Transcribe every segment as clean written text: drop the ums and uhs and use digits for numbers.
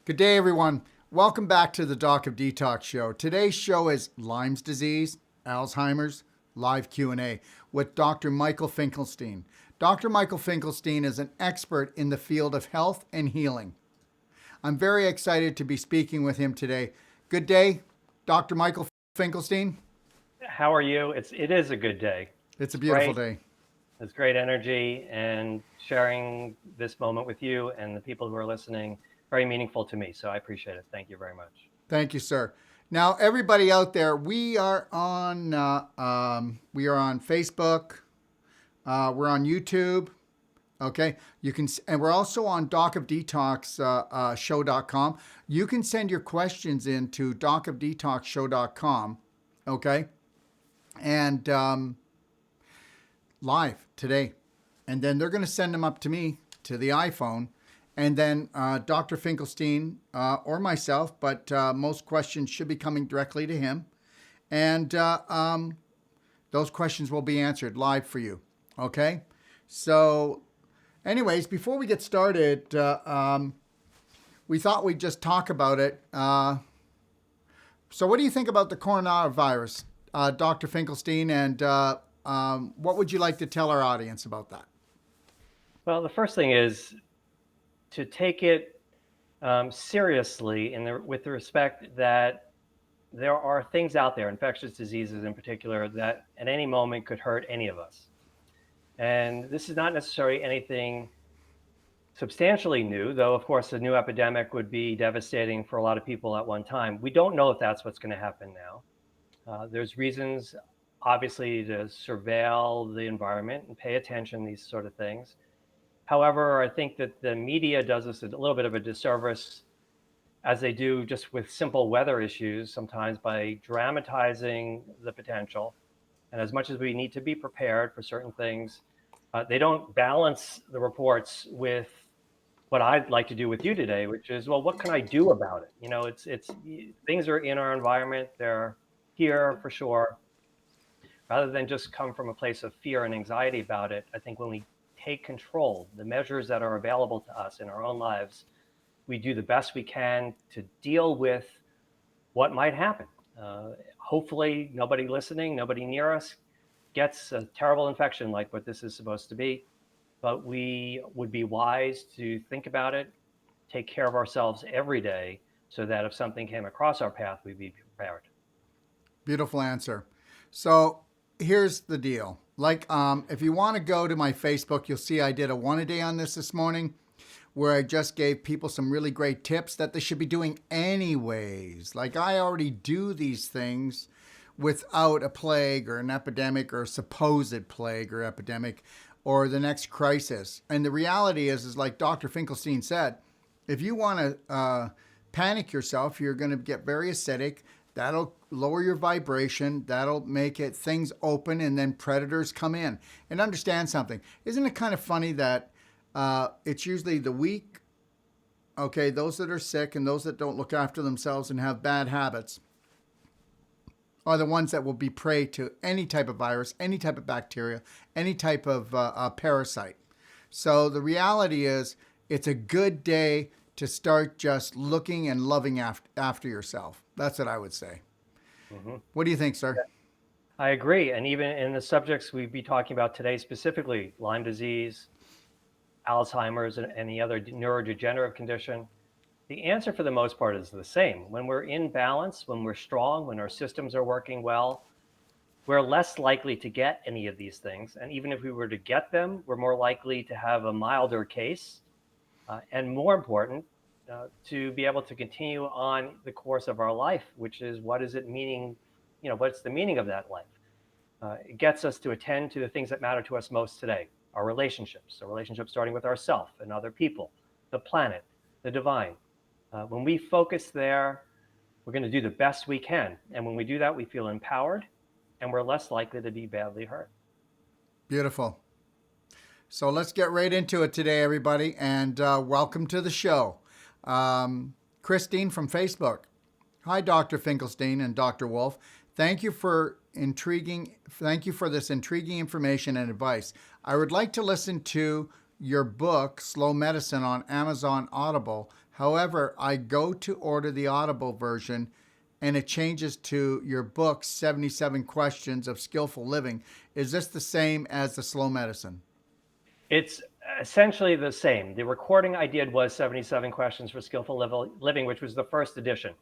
Good day, everyone. Welcome back to the Doc of Detox show. Today's show is Lyme's disease, Alzheimer's, live Q&A with Dr. Michael Finkelstein. Dr. Michael Finkelstein is an expert in the field of health and healing. I'm very excited to be speaking with him today. Good day, Dr. Michael Finkelstein. How are you? It is a good day. It's a beautiful day. It's great energy, and sharing this moment with you and the people who are listening, very meaningful to me. So I appreciate it. Thank you very much. Thank you, sir. Now, everybody out there, we are on Facebook, we're on YouTube. Okay, you can, and we're also on docofdetox show.com. You can send your questions in to docofdetoxshow.com. Okay, and live today, and then they're going to send them up to me to the iPhone, and then Dr. Finkelstein or myself, but most questions should be coming directly to him, and those questions will be answered live for you. Okay, so anyways, before we get started, we thought we'd just talk about it. So what do you think about the coronavirus, Dr. Finkelstein, and what would you like to tell our audience about that? Well, the first thing is to take it seriously with the respect that there are things out there, infectious diseases in particular, that at any moment could hurt any of us. And this is not necessarily anything substantially new, though, of course, a new epidemic would be devastating for a lot of people at one time. We don't know if that's what's going to happen now. There's reasons, obviously, to surveil the environment and pay attention to these sort of things. However, I think that the media does us a little bit of a disservice, as they do just with simple weather issues, sometimes by dramatizing the potential. And as much as we need to be prepared for certain things, they don't balance the reports with what I'd like to do with you today, which is, well, what can I do about it? You know, it's things are in our environment, they're here for sure. Rather than just come from a place of fear and anxiety about it, I think when we take control, the measures that are available to us in our own lives, we do the best we can to deal with what might happen. Hopefully nobody listening, nobody near us gets a terrible infection like what this is supposed to be, but we would be wise to think about it, take care of ourselves every day so that if something came across our path, we'd be prepared. Beautiful answer. So here's the deal. Like, if you want to go to my Facebook, you'll see I did a one-a-day on this morning, where I just gave people some really great tips that they should be doing anyways. Like, I already do these things without a plague or an epidemic or a supposed plague or epidemic or the next crisis. And the reality is like Dr. Finkelstein said, if you want to panic yourself, you're going to get very acidic. That'll lower your vibration. That'll make things open, and then predators come in. And understand something. Isn't it kind of funny that it's usually the weak, okay, those that are sick and those that don't look after themselves and have bad habits are the ones that will be prey to any type of virus, any type of bacteria, any type of parasite. So the reality is it's a good day to start just looking and loving after yourself. That's what I would say. Mm-hmm. What do you think, sir? I agree. And even in the subjects we'd be talking about today, specifically Lyme disease, Alzheimer's, and any other neurodegenerative condition, the answer for the most part is the same. When we're in balance, when we're strong, when our systems are working well, we're less likely to get any of these things. And even if we were to get them, we're more likely to have a milder case. And more important, to be able to continue on the course of our life, which is what's the meaning of that life? It gets us to attend to the things that matter to us most today, our relationships starting with ourselves and other people, the planet, the divine. When we focus there, we're going to do the best we can. And when we do that, we feel empowered and we're less likely to be badly hurt. Beautiful. So let's get right into it today, everybody, and welcome to the show. Christine from Facebook. Hi, Dr. Finkelstein and Dr. Wolfe. Thank you for this intriguing information and advice. I would like to listen to your book, Slow Medicine, on Amazon Audible. However, I go to order the Audible version and it changes to your book, 77 Questions of Skillful Living. Is this the same as the Slow Medicine? It's essentially the same. The recording I did was 77 Questions for Skillful Living, which was the first edition.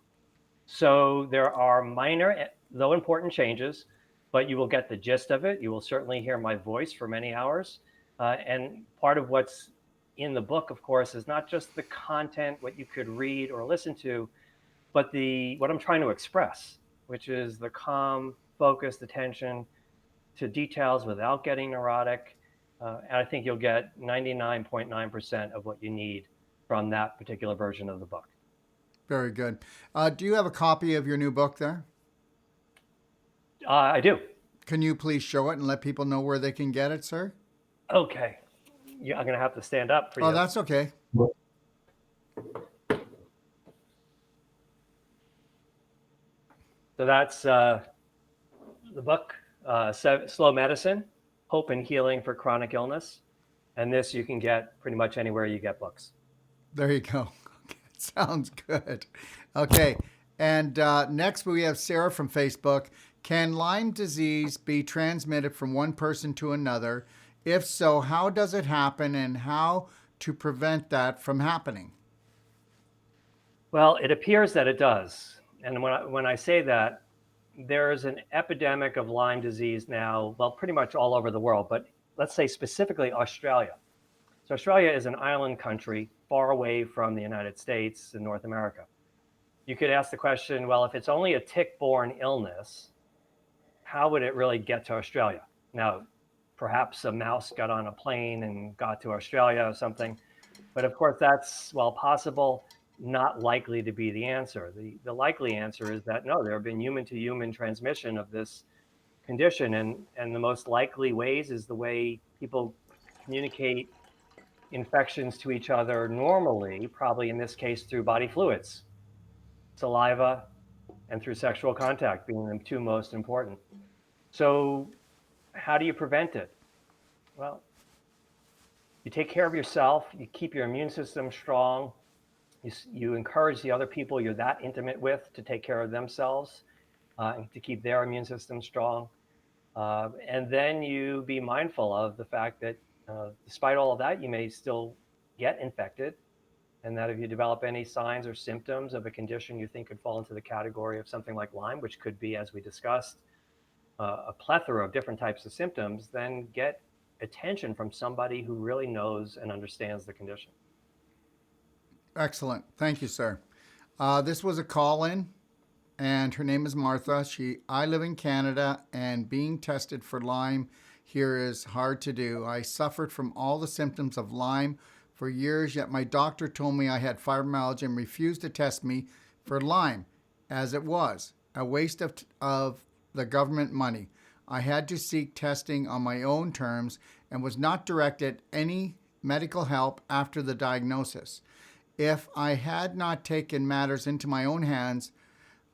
So there are minor, though important changes, but you will get the gist of it. You will certainly hear my voice for many hours. And part of what's in the book, of course, is not just the content, what you could read or listen to, but what I'm trying to express, which is the calm, focused attention to details without getting neurotic. And I think you'll get 99.9% of what you need from that particular version of the book. Very good. Do you have a copy of your new book there? I do. Can you please show it and let people know where they can get it, sir? Okay. Yeah, I'm going to have to stand up for Oh, you. that's okay. So that's the book, Slow Medicine, Hope and Healing for Chronic Illness. And this you can get pretty much anywhere you get books. There you go. Okay, sounds good. Okay. And next we have Sarah from Facebook. Can Lyme disease be transmitted from one person to another? If so, how does it happen and how to prevent that from happening? Well, it appears that it does. And when I say that, there's an epidemic of Lyme disease now, well, pretty much all over the world, but let's say specifically Australia. So Australia is an island country far away from the United States and North America. You could ask the question, well, if it's only a tick-borne illness, how would it really get to Australia? Now, perhaps a mouse got on a plane and got to Australia or something. But of course, that's, while possible, not likely to be the answer. The likely answer is that no, there have been human to human transmission of this condition. And the most likely ways is the way people communicate infections to each other normally, probably in this case through body fluids, saliva, and through sexual contact being the two most important. So how do you prevent it? Well, you take care of yourself, you keep your immune system strong, you encourage the other people you're that intimate with to take care of themselves and to keep their immune system strong. And then you be mindful of the fact that despite all of that, you may still get infected. And that if you develop any signs or symptoms of a condition you think could fall into the category of something like Lyme, which could be, as we discussed, a plethora of different types of symptoms, then get attention from somebody who really knows and understands the condition. Excellent. Thank you, sir. This was a call in, and her name is Martha. I live in Canada, and being tested for Lyme here is hard to do. I suffered from all the symptoms of Lyme for years, yet my doctor told me I had fibromyalgia and refused to test me for Lyme, as it was a waste of the government money. I had to seek testing on my own terms and was not directed any medical help after the diagnosis. If I had not taken matters into my own hands,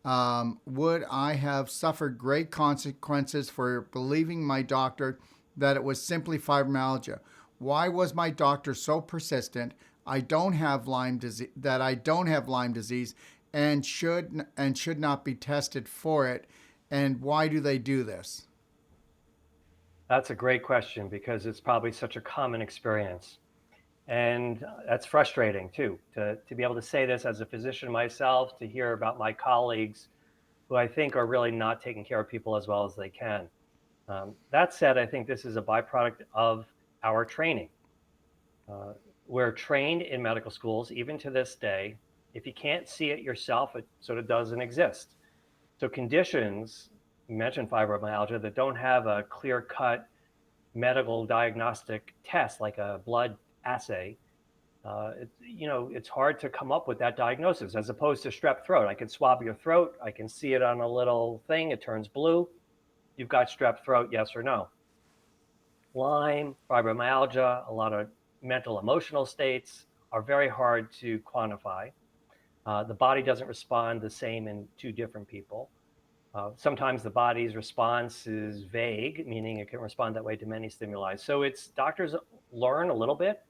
would I have suffered great consequences for believing my doctor that it was simply fibromyalgia? Why was my doctor so persistent? I don't have Lyme disease. That I don't have Lyme disease, and should not be tested for it. And why do they do this? That's a great question because it's probably such a common experience. And that's frustrating too, to be able to say this as a physician myself, to hear about my colleagues who I think are really not taking care of people as well as they can. That said, I think this is a byproduct of our training. We're trained in medical schools, even to this day. If you can't see it yourself, it sort of doesn't exist. So conditions, you mentioned fibromyalgia, that don't have a clear-cut medical diagnostic test like a blood assay, it's hard to come up with that diagnosis as opposed to strep throat. I can swab your throat. I can see it on a little thing. It turns blue. You've got strep throat, yes or no. Lyme, fibromyalgia, a lot of mental emotional states are very hard to quantify. The body doesn't respond the same in two different people. Sometimes the body's response is vague, meaning it can respond that way to many stimuli. So doctors learn a little bit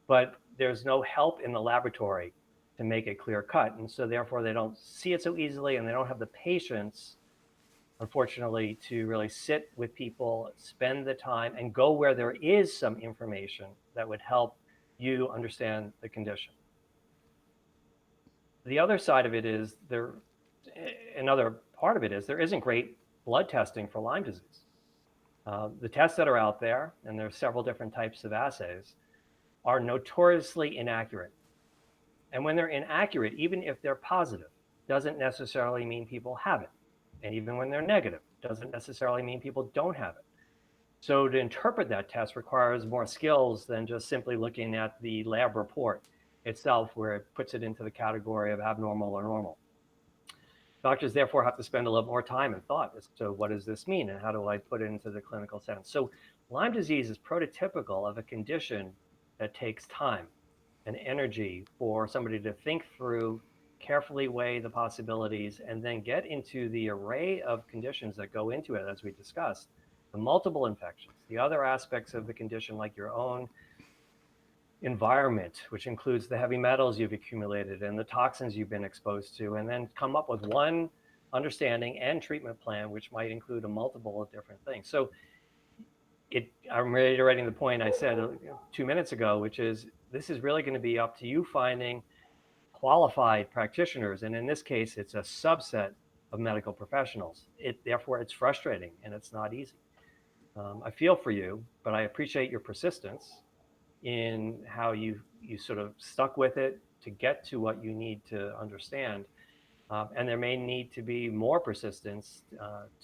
but there's no help in the laboratory to make it clear cut. And so therefore they don't see it so easily, and they don't have the patience, unfortunately, to really sit with people, spend the time, and go where there is some information that would help you understand the condition. The other side of it is another part of it is there isn't great blood testing for Lyme disease. The tests that are out there, and there are several different types of assays, are notoriously inaccurate. And when they're inaccurate, even if they're positive, doesn't necessarily mean people have it. And even when they're negative, doesn't necessarily mean people don't have it. So to interpret that test requires more skills than just simply looking at the lab report itself, where it puts it into the category of abnormal or normal. Doctors therefore have to spend a lot more time and thought as to what does this mean and how do I put it into the clinical sense. So Lyme disease is prototypical of a condition that takes time and energy for somebody to think through, carefully weigh the possibilities, and then get into the array of conditions that go into it, as we discussed, the multiple infections, the other aspects of the condition, like your own environment, which includes the heavy metals you've accumulated and the toxins you've been exposed to, and then come up with one understanding and treatment plan, which might include a multiple of different things. So I'm reiterating the point I said 2 minutes ago, which is this is really going to be up to you finding qualified practitioners. And in this case, it's a subset of medical professionals. Therefore, it's frustrating and it's not easy. I feel for you, but I appreciate your persistence in how you sort of stuck with it to get to what you need to understand. And there may need to be more persistence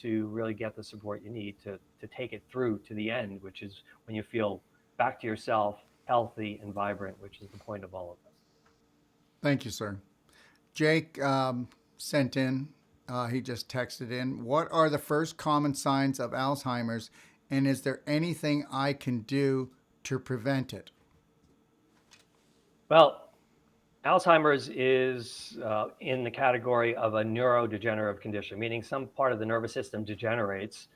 to really get the support you need to take it through to the end, which is when you feel back to yourself, healthy and vibrant, which is the point of all of this. Thank you, sir. Jake sent in, he just texted in, what are the first common signs of Alzheimer's, and is there anything I can do to prevent it? Well, Alzheimer's is in the category of a neurodegenerative condition, meaning some part of the nervous system degenerates.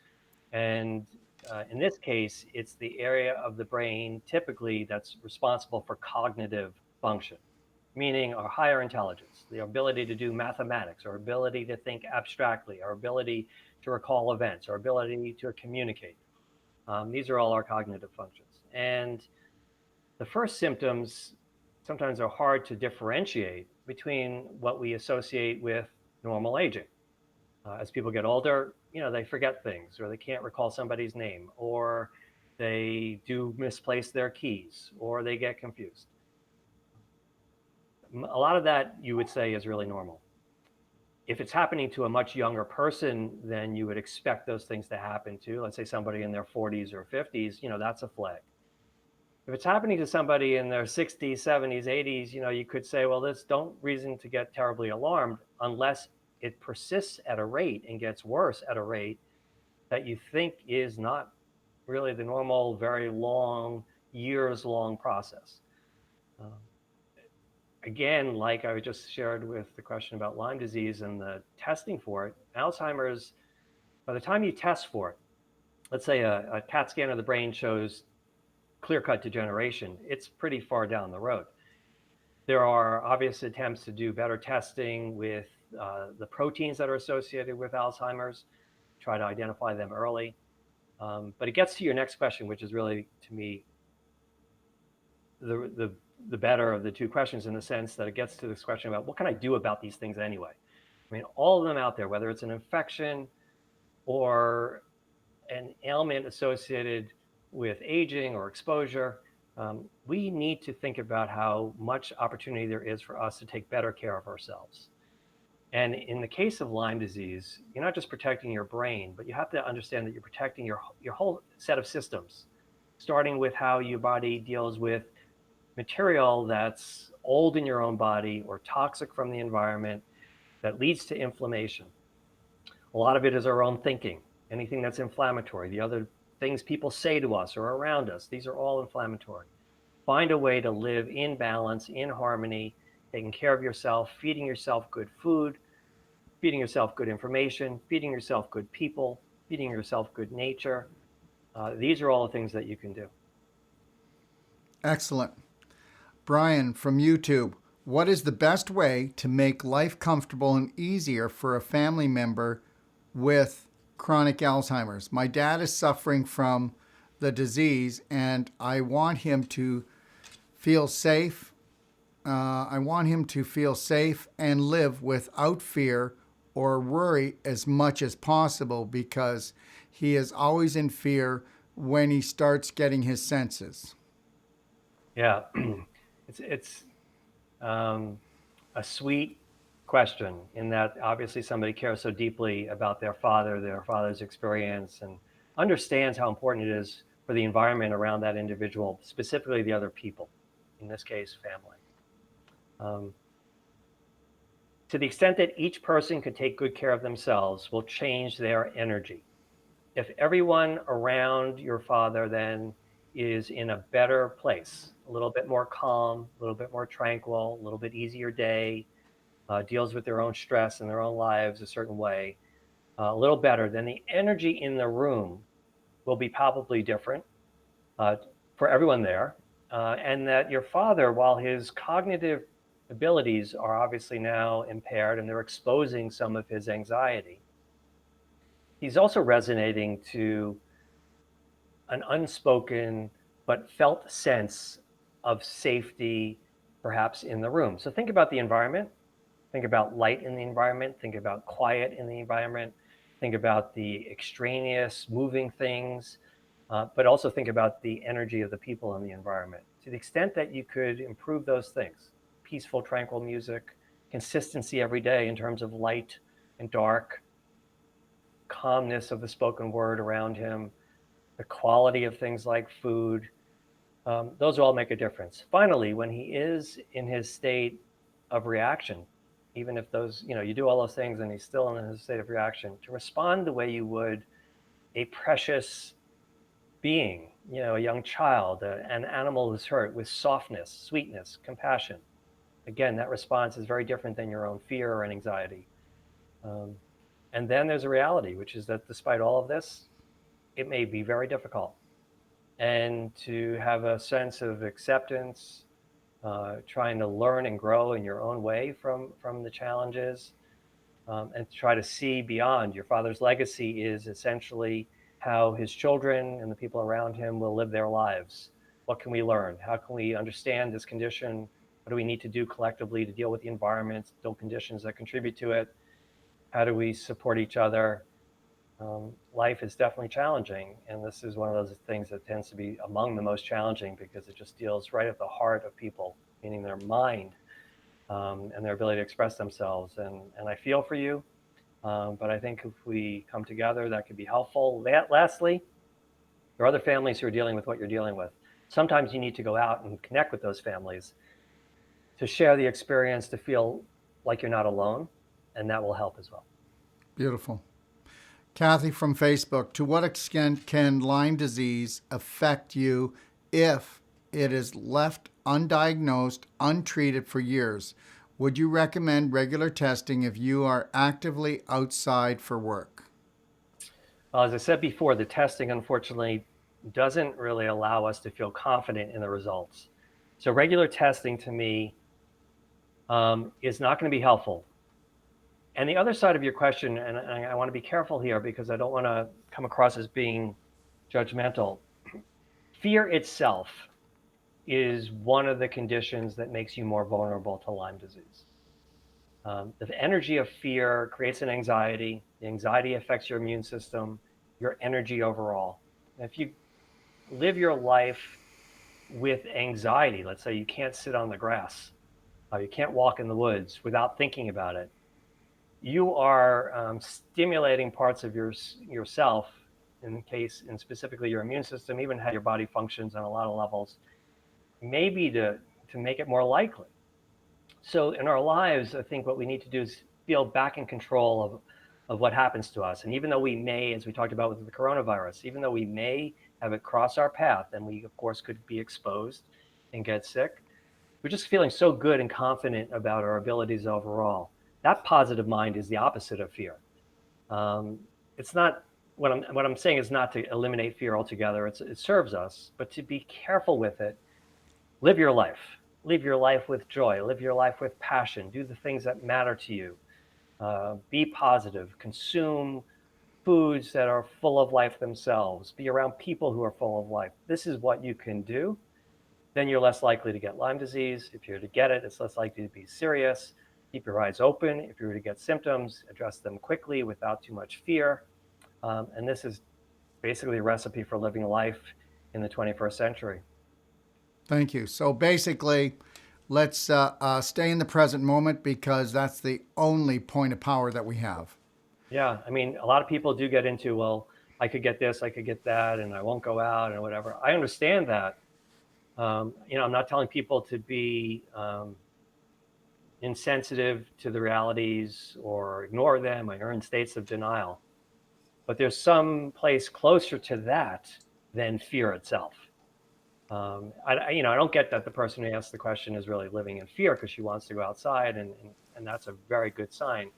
And in this case, it's the area of the brain typically that's responsible for cognitive function, meaning our higher intelligence, the ability to do mathematics, our ability to think abstractly, our ability to recall events, our ability to communicate. These are all our cognitive functions. And the first symptoms sometimes are hard to differentiate between what we associate with normal aging. As people get older, they forget things, or they can't recall somebody's name, or they do misplace their keys, or they get confused. A lot of that you would say is really normal. If it's happening to a much younger person than you would expect those things to happen to, let's say somebody in their 40s or 50s, that's a flag. If it's happening to somebody in their 60s, 70s, 80s, you could say, well, there's don't reason to get terribly alarmed unless it persists at a rate and gets worse at a rate that you think is not really the normal, very long, years long process. Again, like I just shared with the question about Lyme disease and the testing for it, Alzheimer's, by the time you test for it, let's say a CAT scan of the brain shows clear-cut degeneration, it's pretty far down the road. There are obvious attempts to do better testing with the proteins that are associated with Alzheimer's, try to identify them early. But it gets to your next question, which is really, to me, the better of the two questions, in the sense that it gets to this question about what can I do about these things anyway? I mean, all of them out there, whether it's an infection or an ailment associated with aging or exposure, we need to think about how much opportunity there is for us to take better care of ourselves. And in the case of Lyme disease, you're not just protecting your brain, but you have to understand that you're protecting your whole set of systems, starting with how your body deals with material that's old in your own body or toxic from the environment that leads to inflammation. A lot of it is our own thinking, anything that's inflammatory, the other things people say to us or around us, these are all inflammatory. Find a way to live in balance, in harmony, taking care of yourself, feeding yourself good food, feeding yourself good information, feeding yourself good people, feeding yourself good nature. These are all the things that you can do. Excellent. Brian from YouTube, what is the best way to make life comfortable and easier for a family member with chronic Alzheimer's? My dad is suffering from the disease, and I want him to feel safe. I want him to feel safe and live without fear or worry as much as possible because he is always in fear when he starts getting his senses. Yeah, it's a sweet question in that obviously somebody cares so deeply about their father's experience, and understands how important it is for the environment around that individual, specifically the other people, in this case, family. Um, to the extent that each person could take good care of themselves will change their energy. If everyone around your father then is in a better place, a little bit more calm, a little bit more tranquil, a little bit easier day, deals with their own stress and their own lives a certain way, a little better, then the energy in the room will be palpably different uh, for everyone there. And that your father, while his cognitive abilities are obviously now impaired and they're exposing some of his anxiety, he's also resonating to an unspoken but felt sense of safety, perhaps in the room. So think about the environment. Think about light in the environment. Think about quiet in the environment. Think about the extraneous moving things, but also think about the energy of the people in the environment. To the extent that you could improve those things, peaceful, tranquil music, consistency every day in terms of light and dark, calmness of the spoken word around him, the quality of things like food, those all make a difference. Finally, when he is in his state of reaction, even if those, you do all those things and he's still in his state of reaction, to respond the way you would a precious being, a young child, an animal who's hurt, with softness, sweetness, compassion. Again, that response is very different than your own fear or anxiety. Um, and then there's a reality, which is that despite all of this, it may be very difficult. And to have a sense of acceptance, trying to learn and grow in your own way from the challenges, and try to see beyond. Your father's legacy is essentially how his children and the people around him will live their lives. What can we learn? How can we understand this condition? What do we need to do collectively to deal with the environment, build conditions that contribute to it? How do we support each other? Life is definitely challenging, and this is one of those things that tends to be among the most challenging because it just deals right at the heart of people, meaning their mind, and their ability to express themselves. And I feel for you, but I think if we come together, that could be helpful. Lastly, there are other families who are dealing with what you're dealing with. Sometimes you need to go out and connect with those families to share the experience, to feel like you're not alone, and that will help as well. Beautiful. Kathy from Facebook, to what extent can Lyme disease affect you if it is left undiagnosed, untreated for years? Would you recommend regular testing if you are actively outside for work? Well, as I said before, the testing unfortunately doesn't really allow us to feel confident in the results. So regular testing to me is not going to be helpful. And the other side of your question, and I want to be careful here because I don't want to come across as being judgmental. Fear itself is one of the conditions that makes you more vulnerable to Lyme disease. The energy of fear creates an anxiety. The anxiety affects your immune system, your energy overall. And if you live your life with anxiety, let's say you can't sit on the grass, you can't walk in the woods without thinking about it, you are stimulating parts of yourself, and specifically your immune system, even how your body functions on a lot of levels, maybe to make it more likely. So in our lives, I think what we need to do is feel back in control of what happens to us. And even though we may, as we talked about with the coronavirus, even though we may have it cross our path, and we of course could be exposed and get sick, we're just feeling so good and confident about our abilities overall. That positive mind is the opposite of fear. It's not what I'm saying is not to eliminate fear altogether. It serves us, but to be careful with it. Live your life. live your life with joy, live your life with passion, do the things that matter to you, be positive, consume foods that are full of life themselves, be around people who are full of life. This is what you can do. Then you're less likely to get Lyme disease. If you're to get it, it's less likely to be serious. Keep your eyes open. If you were to get symptoms, address them quickly without too much fear. And this is basically a recipe for living life in the 21st century. Thank you. So basically, let's stay in the present moment because that's the only point of power that we have. Yeah, I mean, a lot of people do get into, well, I could get this, I could get that, and I won't go out and whatever. I understand that. I'm not telling people to be insensitive to the realities or ignore them or in states of denial. But there's some place closer to that than fear itself. I don't get that the person who asked the question is really living in fear because she wants to go outside, and that's a very good sign.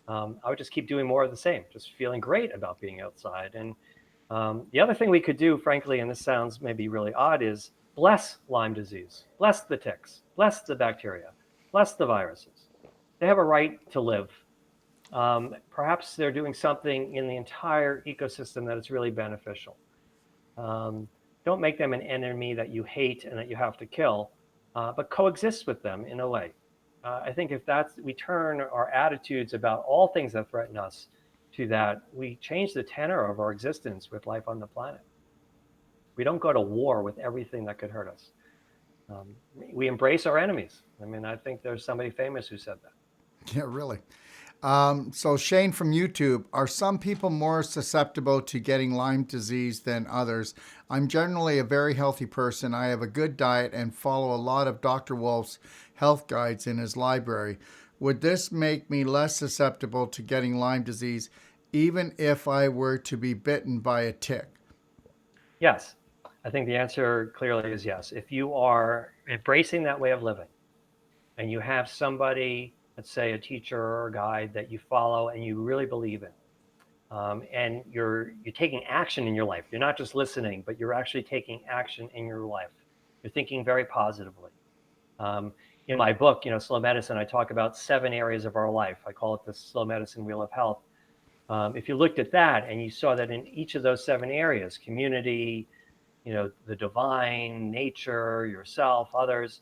I would just keep doing more of the same, just feeling great about being outside. And the other thing we could do, frankly, and this sounds maybe really odd, is bless Lyme disease, bless the ticks, bless the bacteria, bless the viruses. They have a right to live. Perhaps they're doing something in the entire ecosystem that is really beneficial. Um, don't make them an enemy that you hate and that you have to kill, but coexist with them in a way. I think if we turn our attitudes about all things that threaten us to that, we change the tenor of our existence with life on the planet. We don't go to war with everything that could hurt us. We embrace our enemies. I mean, I think there's somebody famous who said that. Yeah, really. So Shane from YouTube, are some people more susceptible to getting Lyme disease than others? I'm generally a very healthy person. I have a good diet and follow a lot of Dr. Wolfe's health guides in his library. Would this make me less susceptible to getting Lyme disease even if I were to be bitten by a tick? Yes, I think the answer clearly is yes. If you are embracing that way of living and you have somebody, let's say a teacher or a guide that you follow and you really believe in, and you're taking action in your life. You're not just listening, but you're actually taking action in your life. You're thinking very positively. Um, in my book, Slow Medicine, I talk about 7 areas of our life. I call it the Slow Medicine Wheel of Health. If you looked at that and you saw that in each of those 7 areas, community, the divine, nature, yourself, others,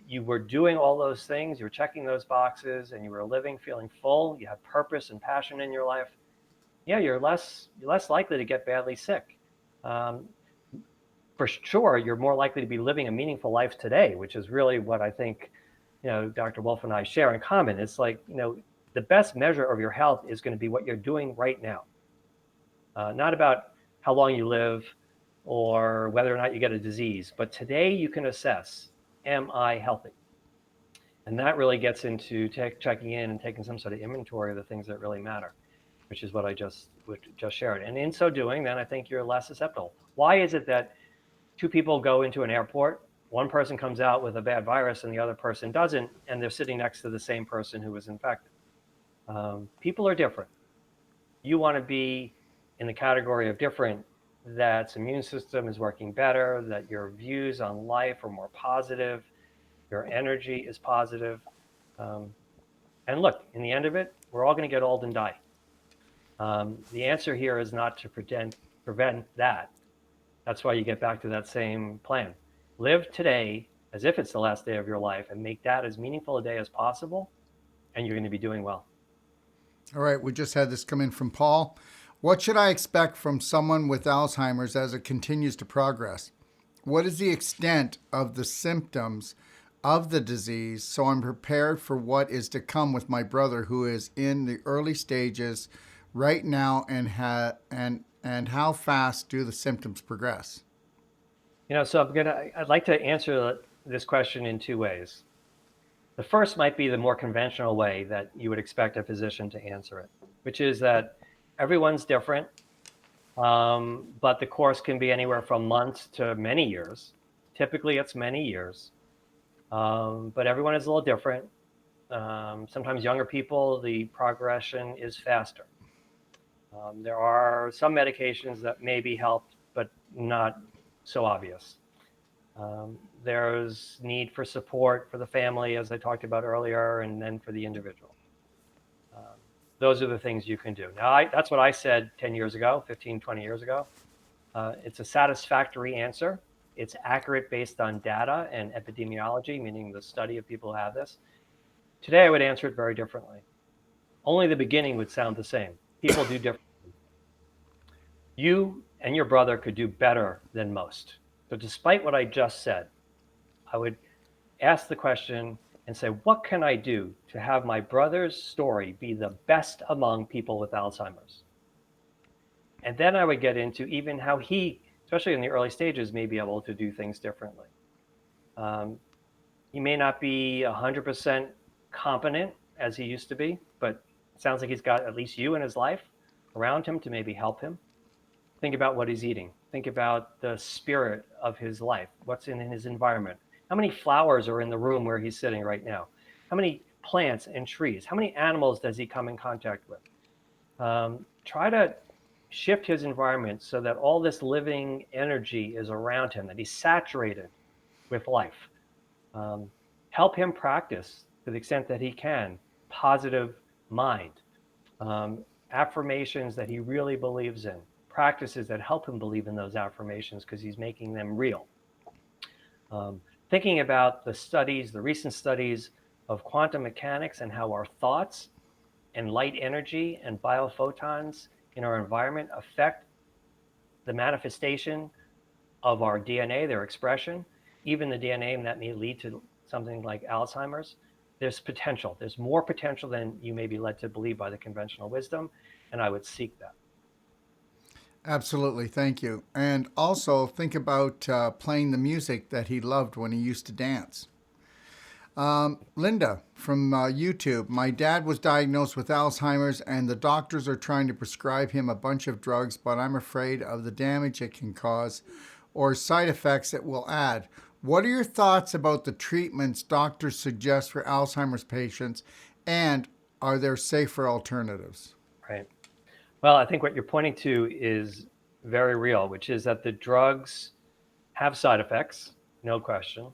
you were doing all those things, you were checking those boxes, and you were living, feeling full, you have purpose and passion in your life, yeah, you're less likely to get badly sick. Um, for sure, you're more likely to be living a meaningful life today, which is really what I think, Dr. Wolfe and I share in common. It's like, the best measure of your health is going to be what you're doing right now, not about how long you live or whether or not you get a disease. But today you can assess, am I healthy? And that really gets into checking in and taking some sort of inventory of the things that really matter, which is what I just shared. And in so doing, then I think you're less susceptible. Why is it that 2 people go into an airport, one person comes out with a bad virus and the other person doesn't, and they're sitting next to the same person who was infected? People are different. You want to be in the category of different, that's immune system is working better, that your views on life are more positive, your energy is positive. Um, and look, in the end of it, we're all going to get old and die. The answer here is not to prevent that. That's why you get back to that same plan. Live today as if it's the last day of your life and make that as meaningful a day as possible, and you're going to be doing well. All right, we just had this come in from Paul. What should I expect from someone with Alzheimer's as it continues to progress? What is the extent of the symptoms of the disease so I'm prepared for what is to come with my brother who is in the early stages right now, and how fast do the symptoms progress? So I'd like to answer this question in 2 ways. The first might be the more conventional way that you would expect a physician to answer it, which is that everyone's different, but the course can be anywhere from months to many years. Typically, it's many years, but everyone is a little different. Sometimes younger people, the progression is faster. There are some medications that may be helped, but not so obvious. There's need for support for the family, as I talked about earlier, and then for the individual. Um, those are the things you can do. Now, that's what I said 10 years ago, 15, 20 years ago. It's a satisfactory answer. It's accurate based on data and epidemiology, meaning the study of people who have this. Today, I would answer it very differently. Only the beginning would sound the same. People do differently. You and your brother could do better than most. So despite what I just said, I would ask the question and say, what can I do to have my brother's story be the best among people with Alzheimer's? And then I would get into even how he, especially in the early stages, may be able to do things differently. Um, he may not be 100% competent as he used to be, but it sounds like he's got at least you in his life around him to maybe help him. Think about what he's eating. Think about the spirit of his life. What's in his environment? How many flowers are in the room where he's sitting right now? How many plants and trees? How many animals does he come in contact with? Try to shift his environment so that all this living energy is around him, that he's saturated with life. Um, Help him practice to the extent that he can positive mind, affirmations that he really believes in, practices that help him believe in those affirmations because he's making them real. Thinking about the studies, the recent studies of quantum mechanics and how our thoughts and light energy and biophotons in our environment affect the manifestation of our DNA, their expression, even the DNA that may lead to something like Alzheimer's. There's potential. There's more potential than you may be led to believe by the conventional wisdom, and I would seek that. Absolutely. Thank you. And also think about playing the music that he loved when he used to dance. Linda from YouTube. My dad was diagnosed with Alzheimer's, and the doctors are trying to prescribe him a bunch of drugs, but I'm afraid of the damage it can cause or side effects it will add. What are your thoughts about the treatments doctors suggest for Alzheimer's patients, and are there safer alternatives? Right. Well, I think what you're pointing to is very real, which is that the drugs have side effects, no question.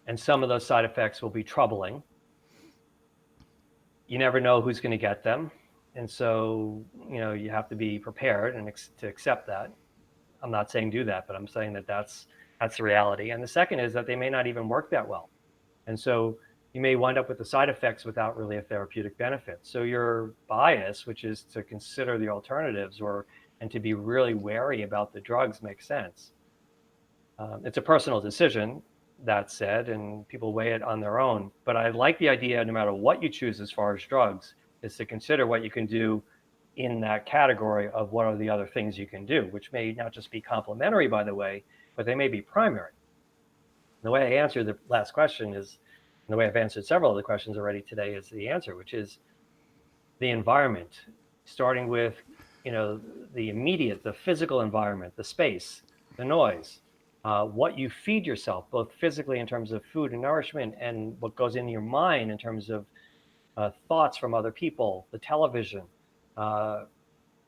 And some of those side effects will be troubling. You never know who's going to get them. And so, you have to be prepared and to accept that. I'm not saying do that, but I'm saying that that's the reality. And the second is that they may not even work that well. And so you may wind up with the side effects without really a therapeutic benefit. So your bias, which is to consider the alternatives and to be really wary about the drugs, makes sense. It's a personal decision, that said, and people weigh it on their own. But I like the idea, no matter what you choose as far as drugs, is to consider what you can do in that category of what are the other things you can do, which may not just be complementary, by the way, but they may be primary. The way I answered the last question is, and the way I've answered several of the questions already today is the answer, which is the environment, starting with, the immediate, the physical environment, the space, the noise, what you feed yourself, both physically in terms of food and nourishment, and what goes into your mind in terms of thoughts from other people, the television.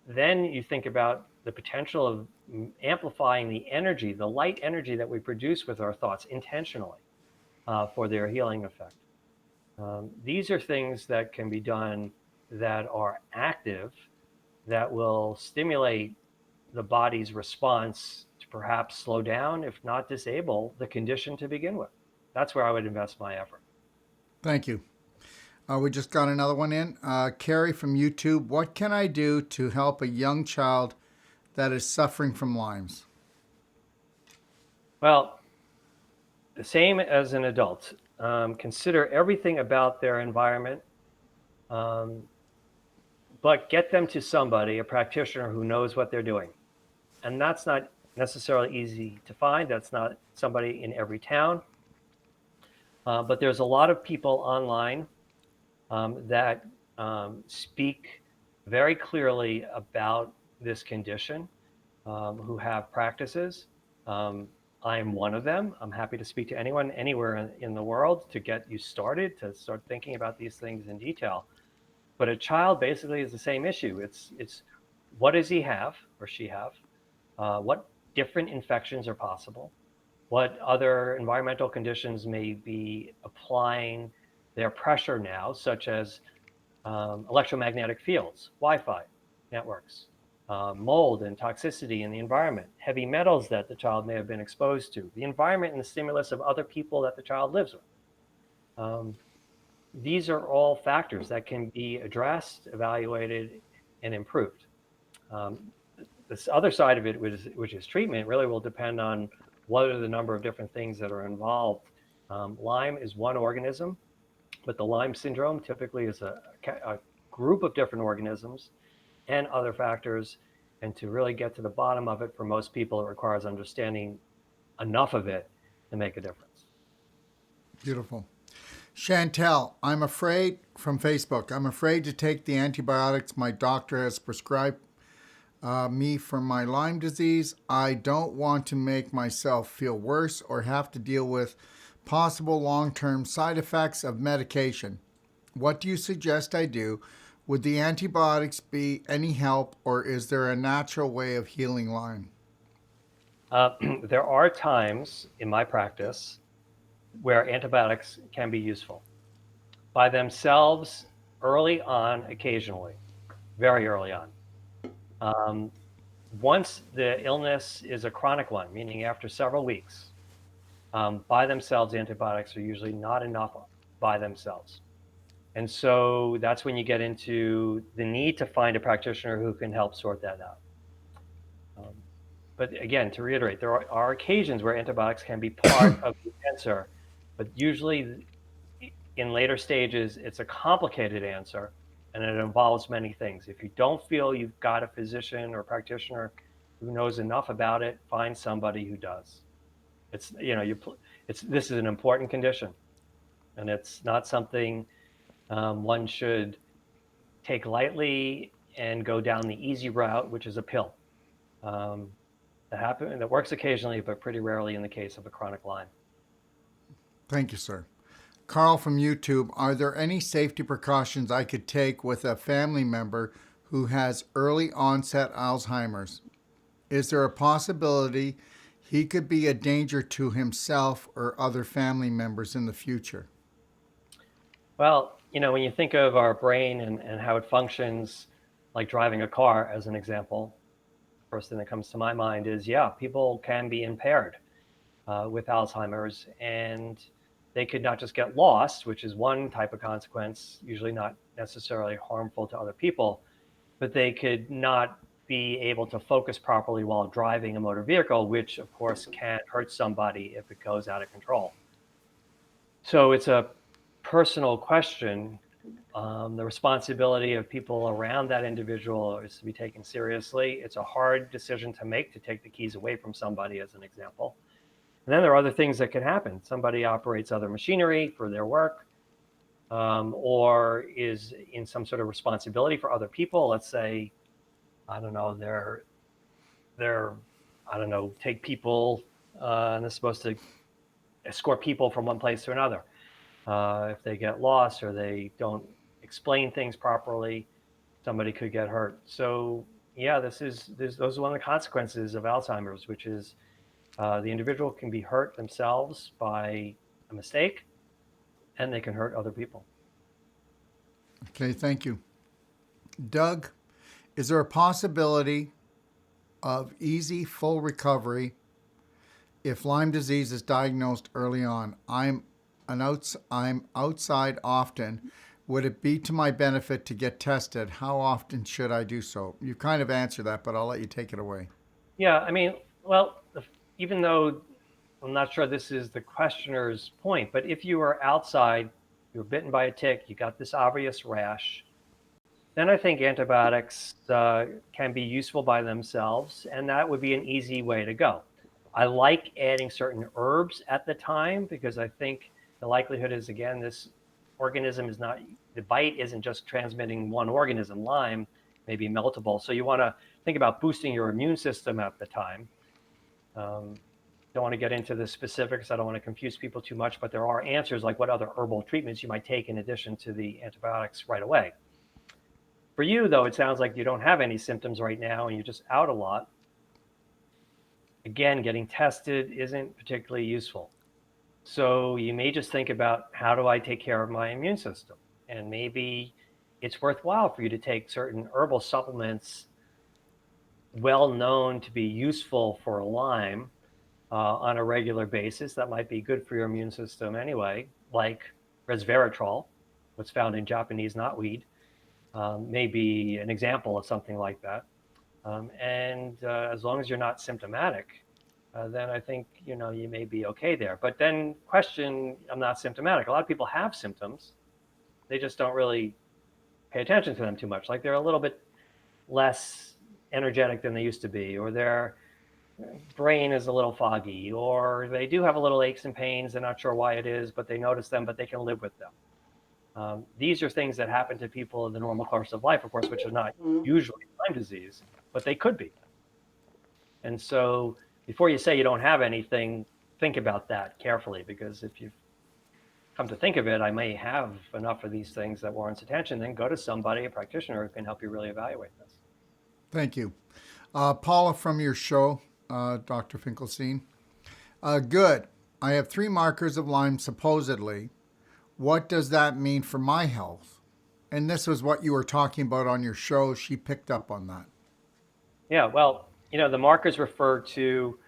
Then you think about the potential of amplifying the energy, the light energy that we produce with our thoughts intentionally for their healing effect. These are things that can be done that are active, that will stimulate the body's response to perhaps slow down, if not disable, the condition to begin with. That's where I would invest my effort. Thank you. We just got another one in. Carrie from YouTube. What can I do to help a young child that is suffering from Lyme's? Well, the same as an adult. Consider everything about their environment, but get them to somebody, a practitioner who knows what they're doing. And that's not necessarily easy to find. That's not somebody in every town. But there's a lot of people online that speak very clearly about this condition, who have practices. I'm one of them. I'm happy to speak to anyone anywhere in the world to get you started, to start thinking about these things in detail. But a child basically is the same issue. It's what does he have or she have? What different infections are possible? what other environmental conditions may be applying their pressure now, such as electromagnetic fields, Wi-Fi networks, mold and toxicity in the environment, heavy metals that the child may have been exposed to, the environment and the stimulus of other people that the child lives with. These are all factors that can be addressed, evaluated, and improved. Um, this other side of it, which is treatment, really will depend on what are the number of different things that are involved. Lyme is one organism, but the Lyme syndrome typically is a group of different organisms and other factors. And to really get to the bottom of it, for most people, it requires understanding enough of it to make a difference. Beautiful. Chantel, I'm afraid from Facebook, I'm afraid to take the antibiotics my doctor has prescribed me for my Lyme disease. I don't want to make myself feel worse or have to deal with possible long-term side effects of medication. What do you suggest I do? Would the antibiotics be any help, or is there a natural way of healing Lyme? There are times in my practice where antibiotics can be useful by themselves early on, occasionally, very early on. Um, Once the illness is a chronic one, meaning after several weeks, by themselves, antibiotics are usually not enough by themselves. And so that's when you get into the need to find a practitioner who can help sort that out. Um, but again, to reiterate, there are occasions where antibiotics can be part of the answer, but usually in later stages, it's a complicated answer and it involves many things. If you don't feel you've got a physician or practitioner who knows enough about it, find somebody who does. It's, this is an important condition, and it's not something one should take lightly and go down the easy route, which is a pill. Um, that works occasionally, but pretty rarely in the case of a chronic Lyme. Thank you, sir. Carl from YouTube, are there any safety precautions I could take with a family member who has early onset Alzheimer's? Is there a possibility he could be a danger to himself or other family members in the future? Well, when you think of our brain and how it functions, like driving a car, as an example, first thing that comes to my mind is, yeah, people can be impaired with Alzheimer's, and they could not just get lost, which is one type of consequence, usually not necessarily harmful to other people, but they could not be able to focus properly while driving a motor vehicle, which of course can hurt somebody if it goes out of control. So it's a personal question. The responsibility of people around that individual is to be taken seriously. It's a hard decision to make, to take the keys away from somebody, as an example. And then there are other things that can happen. Somebody operates other machinery for their work, or is in some sort of responsibility for other people. Let's say, I don't know, I don't know, take people, and they're supposed to escort people from one place to another. If they get lost or they don't explain things properly, somebody could get hurt. So yeah, those are one of the consequences of Alzheimer's, which is the individual can be hurt themselves by a mistake, and they can hurt other people. Okay, thank you. Doug, is there a possibility of easy, full recovery if Lyme disease is diagnosed early on? I'm outside often. Would it be to my benefit to get tested? How often should I do so? You kind of answered that, but I'll let you take it away. Yeah, I mean, well, even though I'm not sure this is the questioner's point, but if you were outside, you were bitten by a tick, you got this obvious rash, then I think antibiotics can be useful by themselves, and that would be an easy way to go. I like adding certain herbs at the time because I think the likelihood is, again, this organism is not, the bite isn't just transmitting one organism, Lyme, maybe multiple. So you want to think about boosting your immune system at the time. Don't want to get into the specifics. I don't want to confuse people too much, but there are answers like what other herbal treatments you might take in addition to the antibiotics right away. For you, though, it sounds like you don't have any symptoms right now and you're just out a lot. again, getting tested isn't particularly useful. So you may just think about, how do I take care of my immune system? And maybe it's worthwhile for you to take certain herbal supplements well known to be useful for Lyme on a regular basis. That might be good for your immune system anyway, like resveratrol, what's found in Japanese knotweed, may be an example of something like that. And as long as you're not symptomatic, then I think you may be okay there. But then question, I'm not symptomatic. A lot of people have symptoms. They just don't really pay attention to them too much. Like they're a little bit less energetic than they used to be, or their brain is a little foggy, or they do have a little aches and pains. They're not sure why it is, but they notice them, but they can live with them. These are things that happen to people in the normal course of life, of course, which are not usually Lyme disease, but they could be. And so before you say you don't have anything, think about that carefully, because if you've come to think of it, I may have enough of these things that warrants attention, then go to somebody, a practitioner, who can help you really evaluate this. Thank you. Paula from your show, Dr. Finkelstein. Good. I have 3 markers of Lyme supposedly. What does that mean for my health? And this was what you were talking about on your show. She picked up on that. Yeah, well, the markers refer to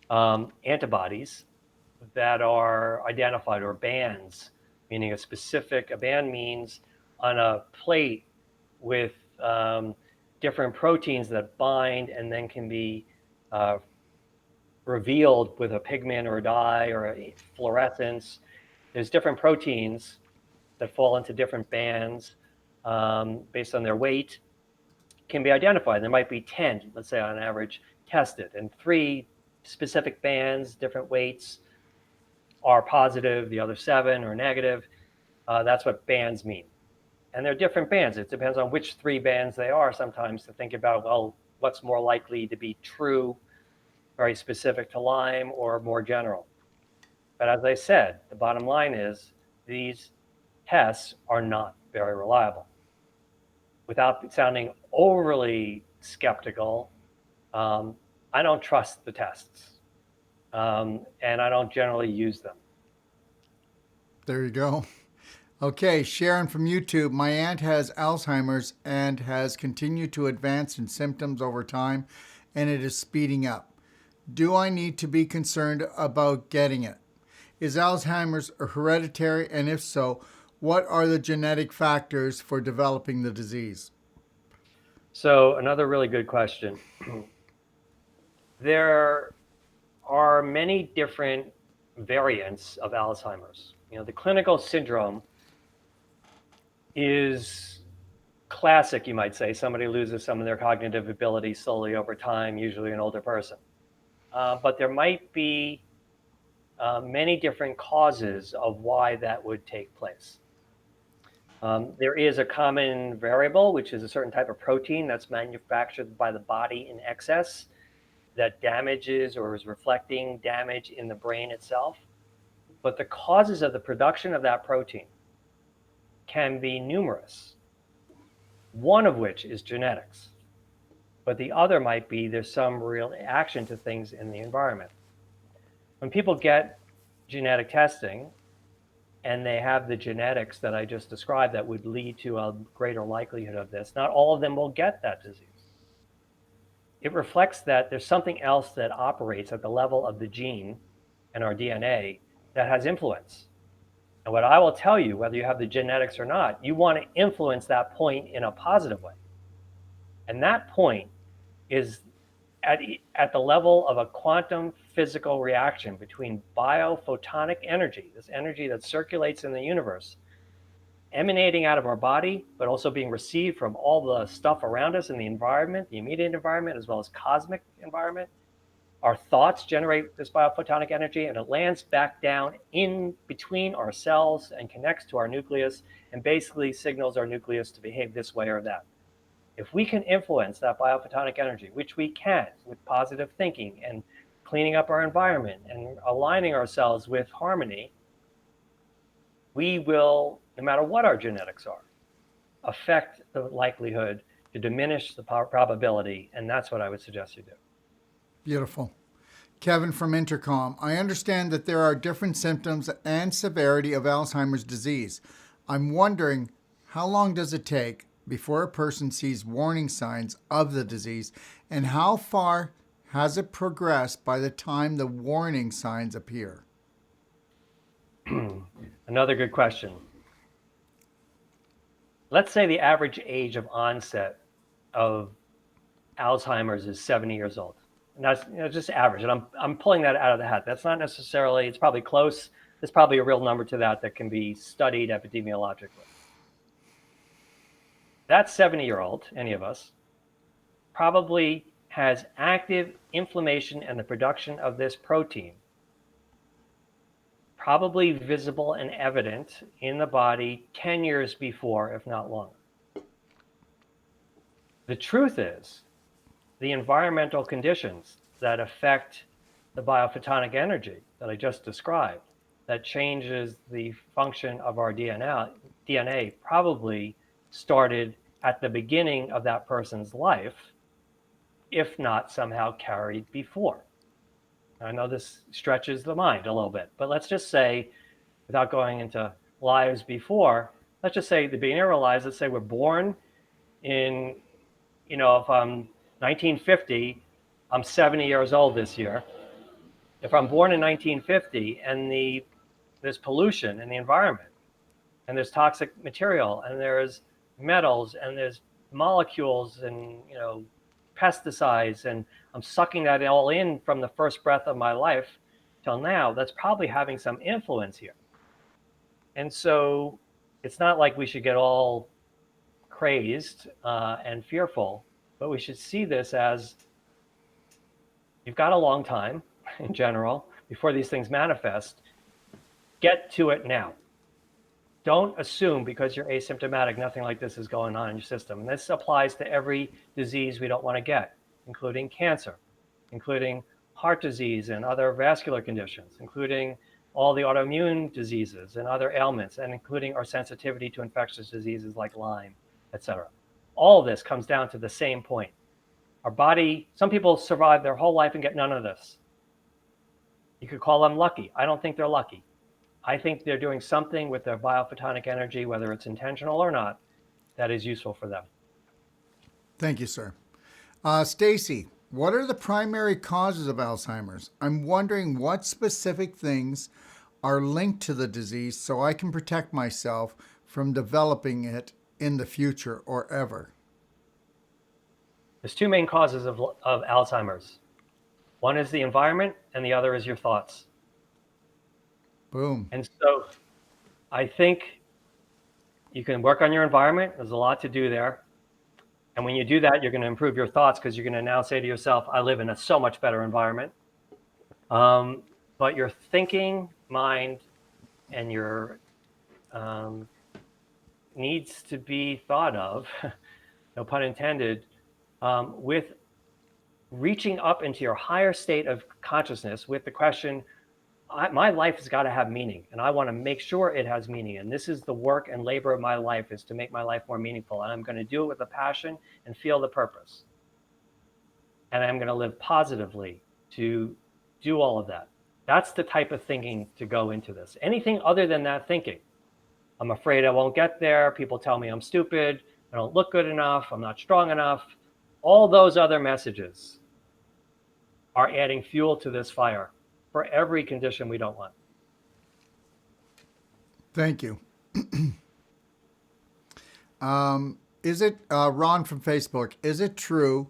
antibodies that are identified, or bands, meaning a band means on a plate with different proteins that bind and then can be revealed with a pigment or a dye or a fluorescence. There's different proteins that fall into different bands based on their weight, can be identified. There might be 10, let's say on average, tested, and 3 specific bands, different weights, are positive, the other 7 are negative. That's what bands mean. And they're different bands. It depends on which 3 bands they are sometimes to think about, well, what's more likely to be true, very specific to Lyme, or more general. But as I said, the bottom line is these tests are not very reliable. Without sounding overly skeptical, I don't trust the tests, and I don't generally use them. There you go. Okay, Sharon from YouTube. My aunt has Alzheimer's and has continued to advance in symptoms over time, and it is speeding up. Do I need to be concerned about getting it? Is Alzheimer's hereditary, and if so, what are the genetic factors for developing the disease? So another really good question. There are many different variants of Alzheimer's. The clinical syndrome is classic, you might say. Somebody loses some of their cognitive ability slowly over time, usually an older person. But there might be many different causes of why that would take place. There is a common variable, which is a certain type of protein that's manufactured by the body in excess that damages or is reflecting damage in the brain itself. But the causes of the production of that protein can be numerous, one of which is genetics. But the other might be there's some real reaction to things in the environment. When people get genetic testing and they have the genetics that I just described that would lead to a greater likelihood of this, not all of them will get that disease. It reflects that there's something else that operates at the level of the gene and our DNA that has influence. And what I will tell you, whether you have the genetics or not, you want to influence that point in a positive way. And that point is at the level of a quantum physical reaction between biophotonic energy, this energy that circulates in the universe, emanating out of our body, but also being received from all the stuff around us in the environment, the immediate environment, as well as cosmic environment. Our thoughts generate this biophotonic energy, and it lands back down in between our cells and connects to our nucleus and basically signals our nucleus to behave this way or that. If we can influence that biophotonic energy, which we can with positive thinking and cleaning up our environment and aligning ourselves with harmony, we will, no matter what our genetics are, affect the likelihood to diminish the probability, and that's what I would suggest you do. Beautiful. Kevin from Intercom. I understand that there are different symptoms and severity of Alzheimer's disease. I'm wondering, how long does it take before a person sees warning signs of the disease, and how far has it progressed by the time the warning signs appear? Another good question. Let's say the average age of onset of Alzheimer's is 70 years old. And that's just average. And I'm pulling that out of the hat. That's not necessarily, it's probably close. There's probably a real number to that can be studied epidemiologically. That 70-year-old, any of us, probably has active inflammation and the production of this protein, probably visible and evident in the body 10 years before, if not longer. The truth is, the environmental conditions that affect the biophotonic energy that I just described, that changes the function of our DNA probably started at the beginning of that person's life, if not somehow carried before. I know this stretches the mind a little bit, but let's just say, without going into lives before, let's just say the beginning of our lives, let's say we're born in, if I'm 1950, I'm 70 years old this year. If I'm born in 1950 and there's pollution in the environment, and there's toxic material, and there's metals, and there's molecules, and pesticides, and I'm sucking that all in from the first breath of my life till now, that's probably having some influence here. And so it's not like we should get all crazed and fearful, but we should see this as you've got a long time in general before these things manifest. Get to it now. Don't assume because you're asymptomatic, nothing like this is going on in your system. And this applies to every disease we don't want to get, including cancer, including heart disease and other vascular conditions, including all the autoimmune diseases and other ailments, and including our sensitivity to infectious diseases like Lyme, etc. All of this comes down to the same point. Our body, some people survive their whole life and get none of this. You could call them lucky. I don't think they're lucky. I think they're doing something with their biophotonic energy, whether it's intentional or not, that is useful for them. Thank you, sir. Stacy, what are the primary causes of Alzheimer's? I'm wondering what specific things are linked to the disease so I can protect myself from developing it in the future or ever. There's two main causes of Alzheimer's. One is the environment, and the other is your thoughts. Boom. And so I think you can work on your environment. There's a lot to do there. And when you do that, you're going to improve your thoughts because you're going to now say to yourself, I live in a so much better environment. But your thinking mind and your needs to be thought of, no pun intended, with reaching up into your higher state of consciousness with the question, my life has got to have meaning, and I want to make sure it has meaning. And this is the work and labor of my life, is to make my life more meaningful. And I'm going to do it with a passion and feel the purpose. And I'm going to live positively to do all of that. That's the type of thinking to go into this. Anything other than that thinking, I'm afraid I won't get there. People tell me I'm stupid. I don't look good enough. I'm not strong enough. All those other messages are adding fuel to this fire for every condition we don't want. Thank you. Is it, Ron from Facebook, is it true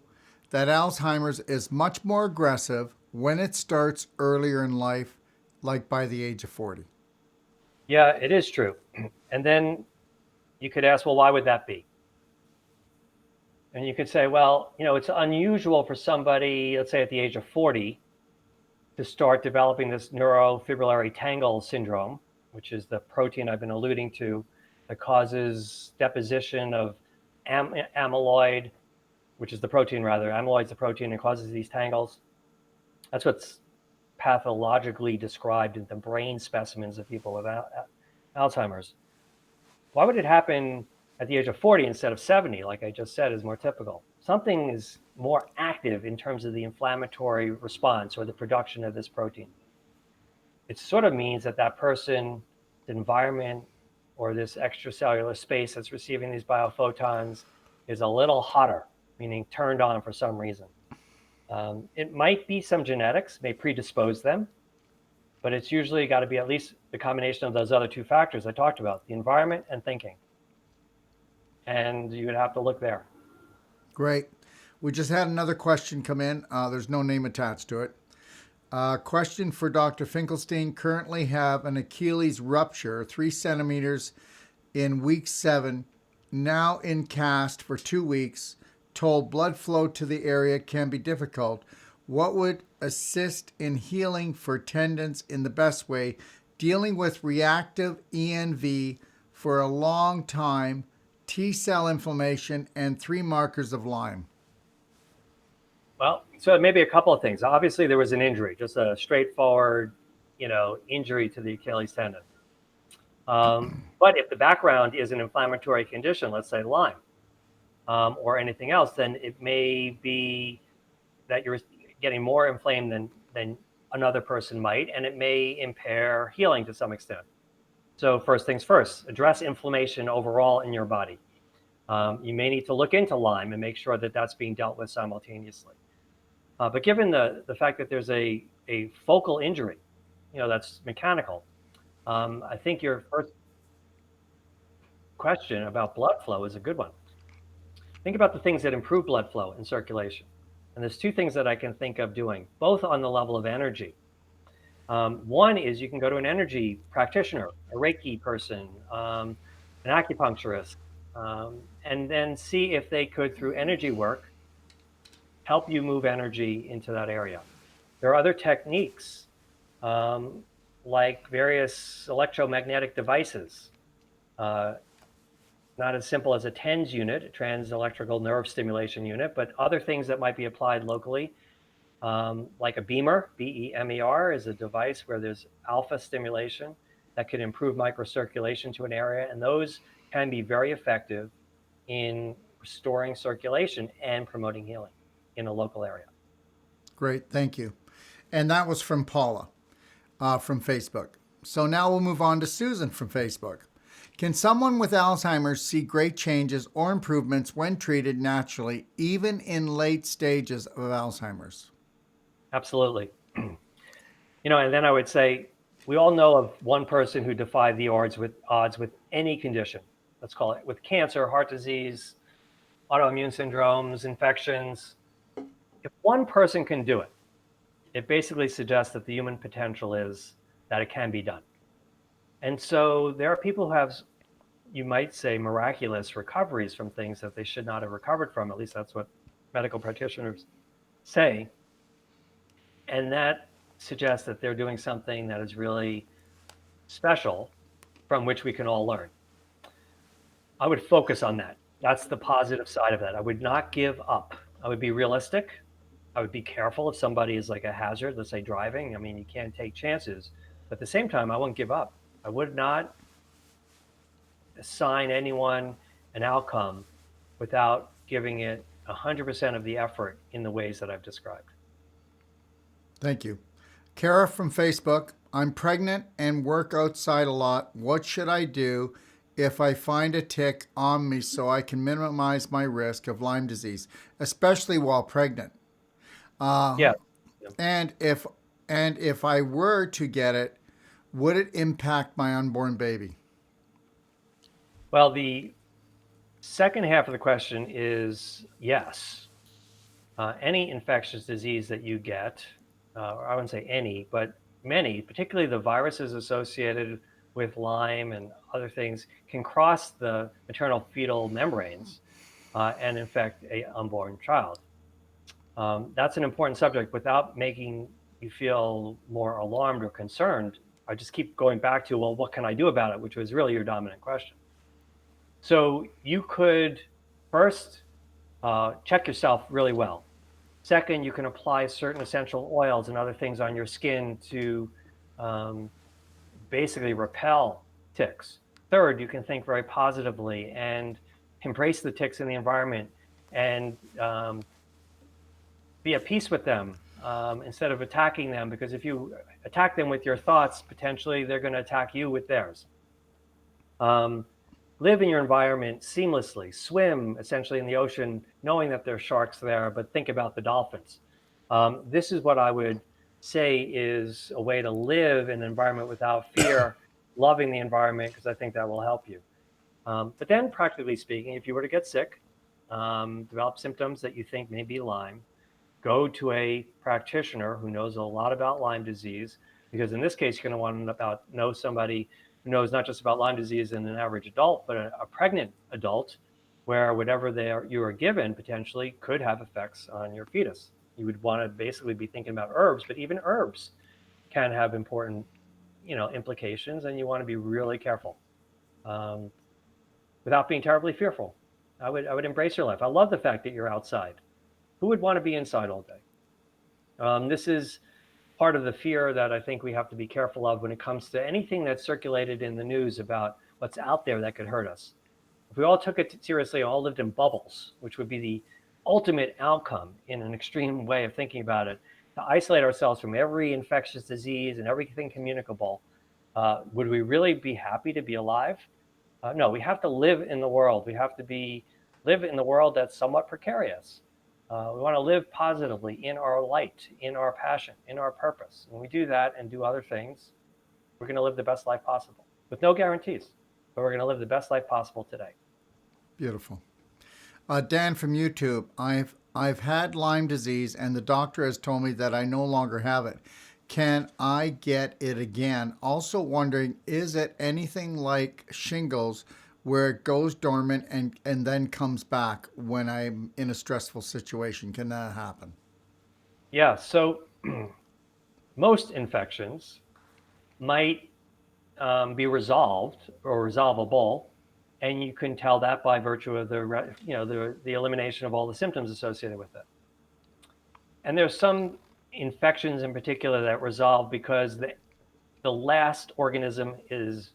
that Alzheimer's is much more aggressive when it starts earlier in life, like by the age of 40? Yeah, it is true. And then you could ask, well, why would that be? And you could say, well, it's unusual for somebody, let's say at the age of 40, to start developing this neurofibrillary tangle syndrome, which is the protein I've been alluding to that causes deposition of amyloid, which is the protein rather. Amyloid's the protein and causes these tangles. That's what's pathologically described in the brain specimens of people with Alzheimer's. Why would it happen at the age of 40 instead of 70, like I just said, is more typical? something is more active in terms of the inflammatory response or the production of this protein. It sort of means that that person, the environment, or this extracellular space that's receiving these biophotons is a little hotter, meaning turned on for some reason. It might be some genetics, may predispose them, but it's usually got to be at least the combination of those other two factors I talked about, the environment and thinking. And you would have to look there. Great. We just had another question come in. There's no name attached to it. Question for Dr. Finkelstein. Currently have an Achilles rupture, 3 centimeters in week 7, now in cast for 2 weeks. Told blood flow to the area can be difficult. What would assist in healing for tendons in the best way? Dealing with reactive ENV for a long time, T-cell inflammation, and 3 markers of Lyme. Well, so maybe a couple of things. Obviously, there was an injury, just a straightforward, injury to the Achilles tendon. But if the background is an inflammatory condition, let's say Lyme, or anything else, then it may be that you're getting more inflamed than another person might, and it may impair healing to some extent. So first things first, address inflammation overall in your body. You may need to look into Lyme and make sure that that's being dealt with simultaneously. But given the fact that there's a focal injury, that's mechanical, I think your first question about blood flow is a good one. Think about the things that improve blood flow and circulation. And there's 2 things that I can think of doing, both on the level of energy. One is you can go to an energy practitioner, a Reiki person, an acupuncturist, and then see if they could, through energy work, help you move energy into that area. There are other techniques, like various electromagnetic devices, not as simple as a TENS unit, a trans-electrical nerve stimulation unit, but other things that might be applied locally, like a BEMER, BEMER, is a device where there's alpha stimulation that can improve microcirculation to an area, and those can be very effective in restoring circulation and promoting healing in a local area. Great, thank you. And that was from Paula from Facebook. So now we'll move on to Susan from Facebook. Can someone with Alzheimer's see great changes or improvements when treated naturally, even in late stages of Alzheimer's? Absolutely. And then I would say, we all know of one person who defied the odds with any condition. Let's call it with cancer, heart disease, autoimmune syndromes, infections. If one person can do it, it basically suggests that the human potential is that it can be done. And so there are people who have, you might say, miraculous recoveries from things that they should not have recovered from. At least that's what medical practitioners say. And that suggests that they're doing something that is really special from which we can all learn. I would focus on that. That's the positive side of that. I would not give up. I would be realistic. I would be careful if somebody is like a hazard, let's say driving. I mean, you can't take chances. But at the same time, I wouldn't give up. I would not assign anyone an outcome without giving it 100% of the effort in the ways that I've described. Thank you. Kara from Facebook. I'm pregnant and work outside a lot. What should I do if I find a tick on me so I can minimize my risk of Lyme disease, especially while pregnant? Yeah. And if I were to get it, would it impact my unborn baby? Well, the second half of the question is yes. Any infectious disease that you get, or I wouldn't say any, but many, particularly the viruses associated with Lyme and other things, can cross the maternal fetal membranes and infect an unborn child. That's an important subject. Without making you feel more alarmed or concerned, I just keep going back to, well, what can I do about it, which was really your dominant question. So you could first check yourself really well. Second, you can apply certain essential oils and other things on your skin to basically repel ticks. Third, you can think very positively and embrace the ticks in the environment and be at peace with them instead of attacking them, because if you attack them with your thoughts, potentially they're going to attack you with theirs. Live in your environment seamlessly. Swim essentially in the ocean, knowing that there's sharks there, but think about the dolphins. This is what I would say is a way to live in an environment without fear, loving the environment, because I think that will help you. But then, practically speaking, if you were to get sick, develop symptoms that you think may be Lyme, go to a practitioner who knows a lot about Lyme disease, because in this case, you're going to want to know somebody who knows not just about Lyme disease in an average adult, but a pregnant adult, where whatever you are given potentially could have effects on your fetus. You would want to basically be thinking about herbs, but even herbs can have important, implications, and you want to be really careful um, without being terribly fearful. I would embrace your life. I love the fact that you're outside. Who would want to be inside all day? This is part of the fear that I think we have to be careful of when it comes to anything that's circulated in the news about what's out there that could hurt us. If we all took it seriously, all lived in bubbles, which would be the ultimate outcome in an extreme way of thinking about it, to isolate ourselves from every infectious disease and everything communicable, would we really be happy to be alive? No, we have to live in the world. We have to live in the world that's somewhat precarious. We want to live positively in our light, in our passion, in our purpose. When we do that and do other things, we're going to live the best life possible with no guarantees, but we're going to live the best life possible today. Beautiful. Dan from YouTube, I've had Lyme disease, and the doctor has told me that I no longer have it. Can I get it again? Also wondering, is it anything like shingles where it goes dormant and then comes back when I'm in a stressful situation? Can that happen? Yeah, so most infections might be resolved or resolvable, and you can tell that by virtue of the elimination of all the symptoms associated with it. And there's some infections in particular that resolve because the last organism is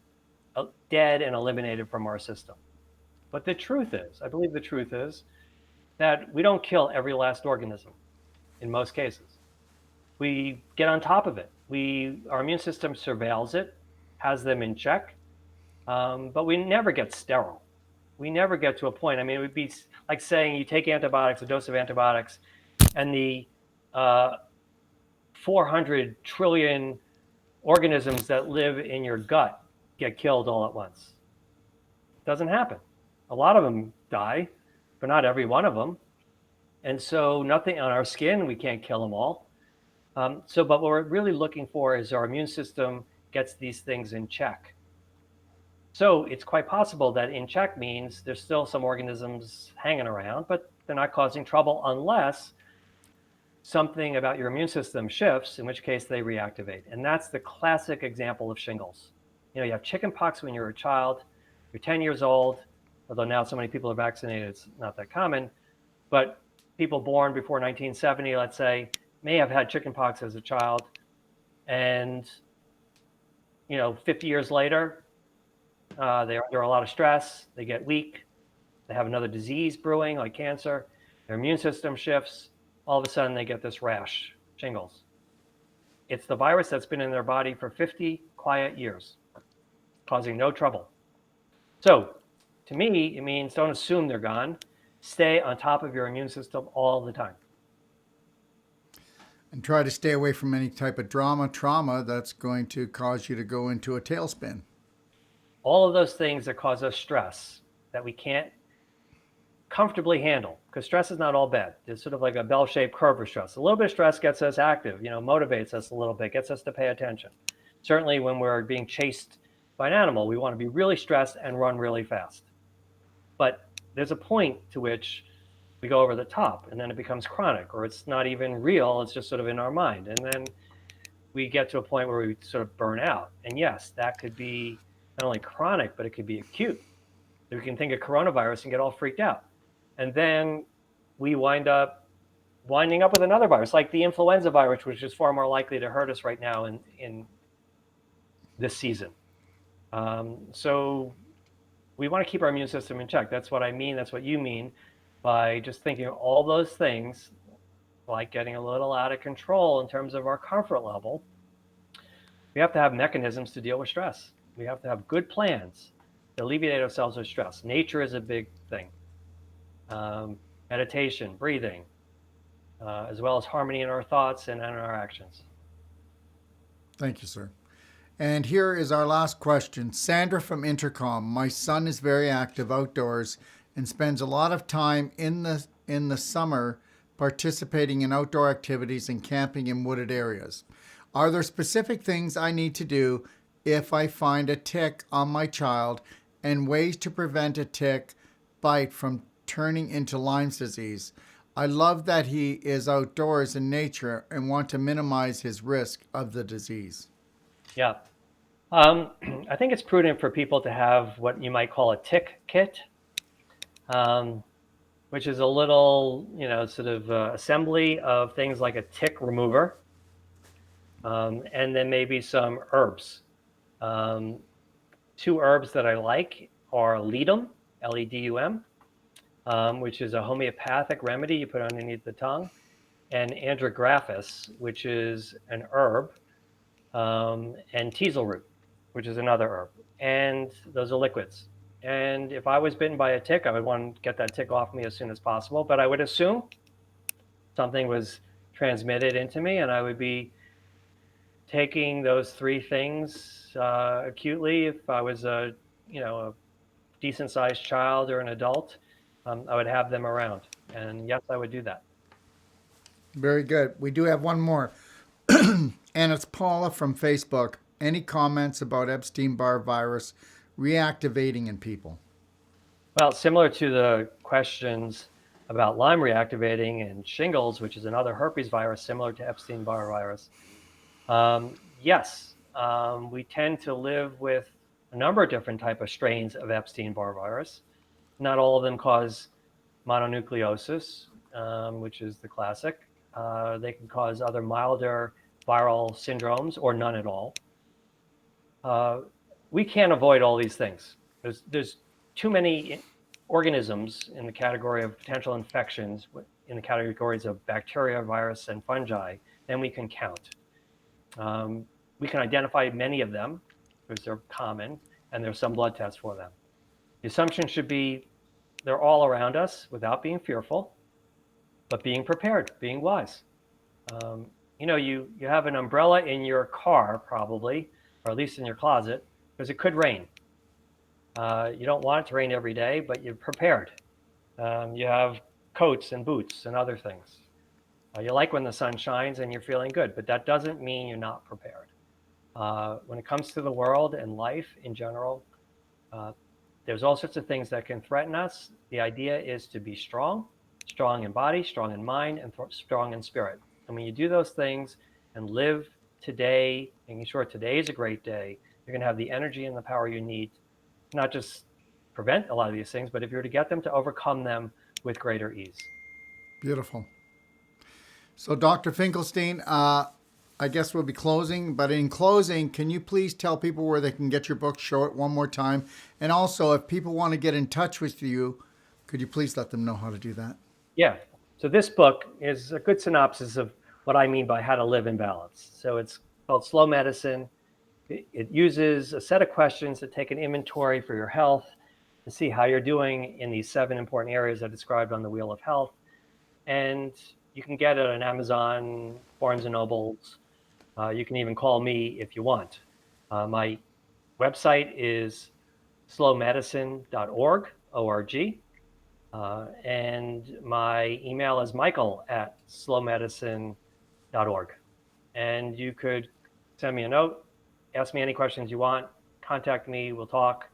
dead and eliminated from our system. But the truth is, I believe the truth is that we don't kill every last organism in most cases. We get on top of it. Our immune system surveils it, has them in check, but we never get sterile. We never get to a point. I mean, it would be like saying you take antibiotics, a dose of antibiotics, and the 400 trillion organisms that live in your gut get killed all at once. It doesn't happen. A lot of them die, but not every one of them. And so nothing on our skin, we can't kill them all. But what we're really looking for is our immune system gets these things in check. So it's quite possible that in check means there's still some organisms hanging around, but they're not causing trouble unless something about your immune system shifts, in which case they reactivate. And that's the classic example of shingles. You have chickenpox when you're a child, you're 10 years old, although now so many people are vaccinated, it's not that common. But people born before 1970, let's say, may have had chickenpox as a child. And, 50 years later, they're under a lot of stress, they get weak, they have another disease brewing like cancer, their immune system shifts, all of a sudden they get this rash, shingles. It's the virus that's been in their body for 50 quiet years, causing no trouble. So to me, it means don't assume they're gone. Stay on top of your immune system all the time. And try to stay away from any type of trauma that's going to cause you to go into a tailspin. All of those things that cause us stress that we can't comfortably handle, because stress is not all bad. It's sort of like a bell-shaped curve of stress. A little bit of stress gets us active, motivates us a little bit, gets us to pay attention. Certainly when we're being chased by an animal, we want to be really stressed and run really fast. But there's a point to which we go over the top, and then it becomes chronic, or it's not even real, it's just sort of in our mind. And then we get to a point where we sort of burn out. And yes, that could be not only chronic, but it could be acute. We can think of coronavirus and get all freaked out. And then we winding up with another virus, like the influenza virus, which is far more likely to hurt us right now in this season. So we want to keep our immune system in check. That's what I mean. That's what you mean. by just thinking of all those things, like getting a little out of control in terms of our comfort level. We have to have mechanisms to deal with stress. We have to have good plans to alleviate ourselves of stress. Nature is a big thing. Um, Meditation, breathing, as well as harmony in our thoughts and in our actions. Thank you, sir. And here is our last question. Sandra from Intercom. My son is very active outdoors and spends a lot of time in the summer participating in outdoor activities and camping in wooded areas. Are there specific things I need to do if I find a tick on my child and ways to prevent a tick bite from turning into Lyme's disease? I love that he is outdoors in nature and want to minimize his risk of the disease. Yeah. I think it's prudent for people to have what you might call a tick kit, um, which is a little, sort of assembly of things like a tick remover, and then maybe some herbs. Um, Two herbs that I like are ledum, Ledum, which is a homeopathic remedy you put underneath the tongue, and andrographis, which is an herb, and teasel root, which is another herb. And those are liquids. And if I was bitten by a tick, I would want to get that tick off me as soon as possible. But I would assume something was transmitted into me, and I would be taking those three things acutely. If I was a decent sized child or an adult, I would have them around. And yes, I would do that. Very good. We do have one more. And it's Paula from Facebook. Any comments about Epstein-Barr virus reactivating in people? Well, similar to the questions about Lyme reactivating and shingles, which is another herpes virus similar to Epstein-Barr virus. Yes, we tend to live with a number of different type of strains of Epstein-Barr virus. Not all of them cause mononucleosis, which is the classic. They can cause other milder viral syndromes or none at all. We can't avoid all these things. There's too many organisms in the category of potential infections, in the categories of bacteria, virus, and fungi, than we can count. We can identify many of them because they're common, and there's some blood tests for them. The assumption should be they're all around us without being fearful, but being prepared, being wise. You have an umbrella in your car probably, or at least in your closet, because it could rain. You don't want it to rain every day, but you're prepared. You have coats and boots and other things. You like when the sun shines and you're feeling good, but that doesn't mean you're not prepared. When it comes to the world and life in general, there's all sorts of things that can threaten us. The idea is to be strong in body, strong in mind, and strong in spirit. And when you do those things and live today, making sure today is a great day, you're going to have the energy and the power you need to not just prevent a lot of these things, but if you're to get them, to overcome them with greater ease. Beautiful. So, Dr. Finkelstein, I guess we'll be closing, but in closing, can you please tell people where they can get your book? Show it one more time. And also, if people want to get in touch with you, could you please let them know how to do that? Yeah. So this book is a good synopsis of what I mean by how to live in balance. So it's called Slow Medicine. It uses a set of questions to take an inventory for your health, to see how you're doing in these 7 important areas I described on the Wheel of Health. And you can get it on Amazon, Barnes and Nobles. You can even call me if you want. My website is slowmedicine.org, O-R-G. And my email is michael@slowmedicine.org. And you could send me a note, ask me any questions you want, contact me, we'll talk.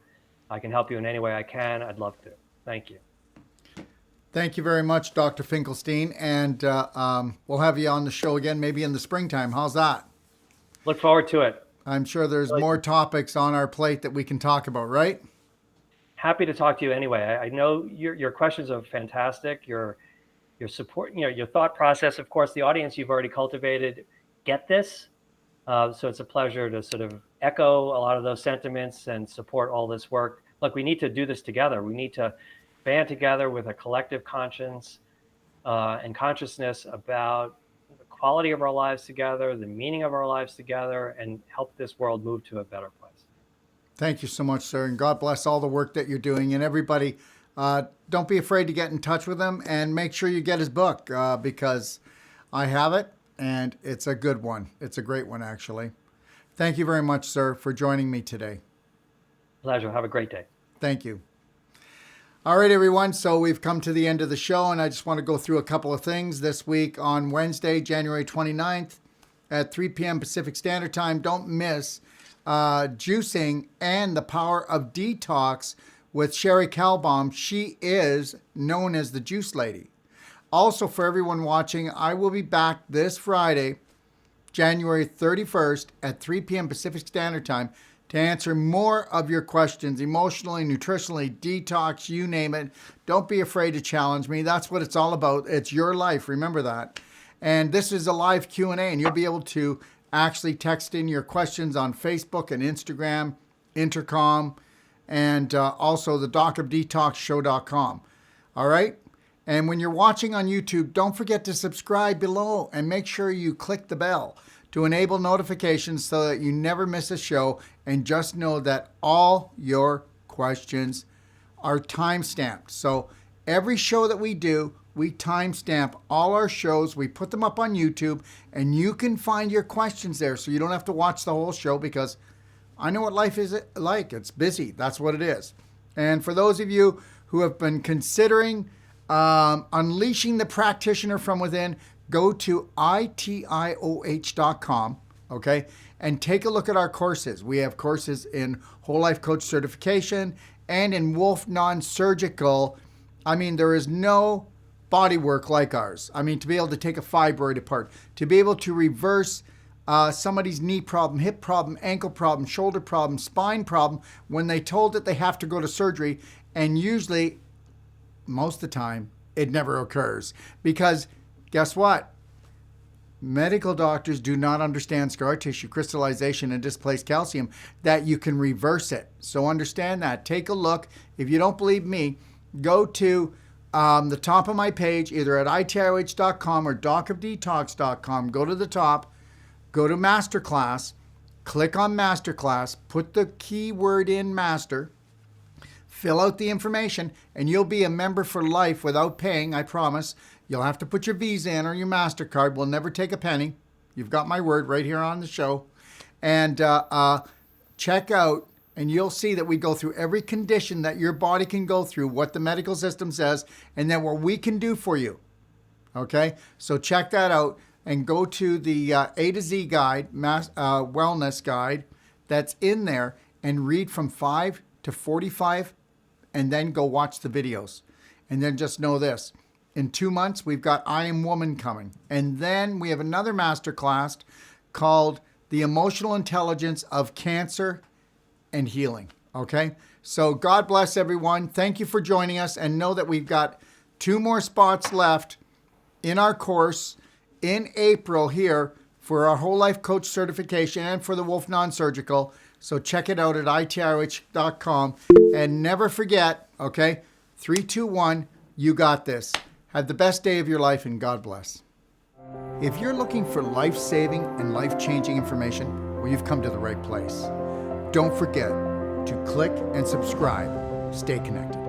I can help you in any way I can. I'd love to. Thank you. Thank you very much, Dr. Finkelstein. And we'll have you on the show again, maybe in the springtime. How's that? Look forward to it. I'm sure there's more topics on our plate that we can talk about, right? Happy to talk to you anyway. I know your questions are fantastic. Your support, your thought process, of course, the audience you've already cultivated get this. So it's a pleasure to sort of echo a lot of those sentiments and support all this work. Look, we need to do this together. We need to band together with a collective conscience and consciousness about the quality of our lives together, the meaning of our lives together, and help this world move to a better place. Thank you so much, sir. And God bless all the work that you're doing. And everybody, don't be afraid to get in touch with him, and make sure you get his book because I have it and it's a good one. It's a great one, actually. Thank you very much, sir, for joining me today. Pleasure. Have a great day. Thank you. All right, everyone. So we've come to the end of the show, and I just want to go through a couple of things this week on Wednesday, January 29th at 3 p.m. Pacific Standard Time. Don't miss Juicing and the Power of Detox with Sherry Calbaum. She is known as the Juice Lady. Also, for everyone watching, I will be back this Friday, January 31st at 3 p.m. Pacific Standard Time to answer more of your questions, emotionally, nutritionally, detox, you name it. Don't be afraid to challenge me. That's what it's all about. It's your life. Remember that. And this is a live Q&A, and you'll be able to actually text in your questions on Facebook and Instagram, Intercom, and also the docofdetoxshow.com. All right? And when you're watching on YouTube, don't forget to subscribe below and make sure you click the bell to enable notifications so that you never miss a show. And just know that all your questions are time-stamped. So every show that we do, we timestamp all our shows. We put them up on YouTube, and you can find your questions there. So you don't have to watch the whole show, because I know what life is like. It's busy. That's what it is. And for those of you who have been considering unleashing the practitioner from within, go to itioh.com, okay, and take a look at our courses. We have courses in Whole Life Coach Certification and in Wolfe Non-Surgical. I mean, there is no body work like ours. I mean, to be able to take a fibroid apart, to be able to reverse somebody's knee problem, hip problem, ankle problem, shoulder problem, spine problem when they told that they have to go to surgery, and usually, most of the time, it never occurs. Because guess what? Medical doctors do not understand scar tissue crystallization and displaced calcium, that you can reverse it. So understand that. Take a look. If you don't believe me, go to the top of my page, either at itioh.com or docofdetox.com. Go to the top, go to Masterclass, click on Masterclass, put the keyword in Master, fill out the information, and you'll be a member for life without paying, I promise. You'll have to put your Visa in or your MasterCard. We'll never take a penny. You've got my word right here on the show. And check out, and you'll see that we go through every condition that your body can go through, what the medical system says, and then what we can do for you. Okay? So check that out, and go to the A to Z guide, wellness guide that's in there, and read from 5 to 45, and then go watch the videos. And then just know this. In 2 months, we've got I Am Woman coming. And then we have another masterclass called The Emotional Intelligence of Cancer and Healing. Okay? So God bless everyone. Thank you for joining us. And know that we've got 2 more spots left in our course in April here for our Whole Life Coach Certification and for the Wolfe Non-Surgical. So check it out at itioh.com. And never forget, okay, 3, 2, 1, you got this. Have the best day of your life, and God bless. If you're looking for life-saving and life-changing information, well, you've come to the right place. Don't forget to click and subscribe. Stay connected.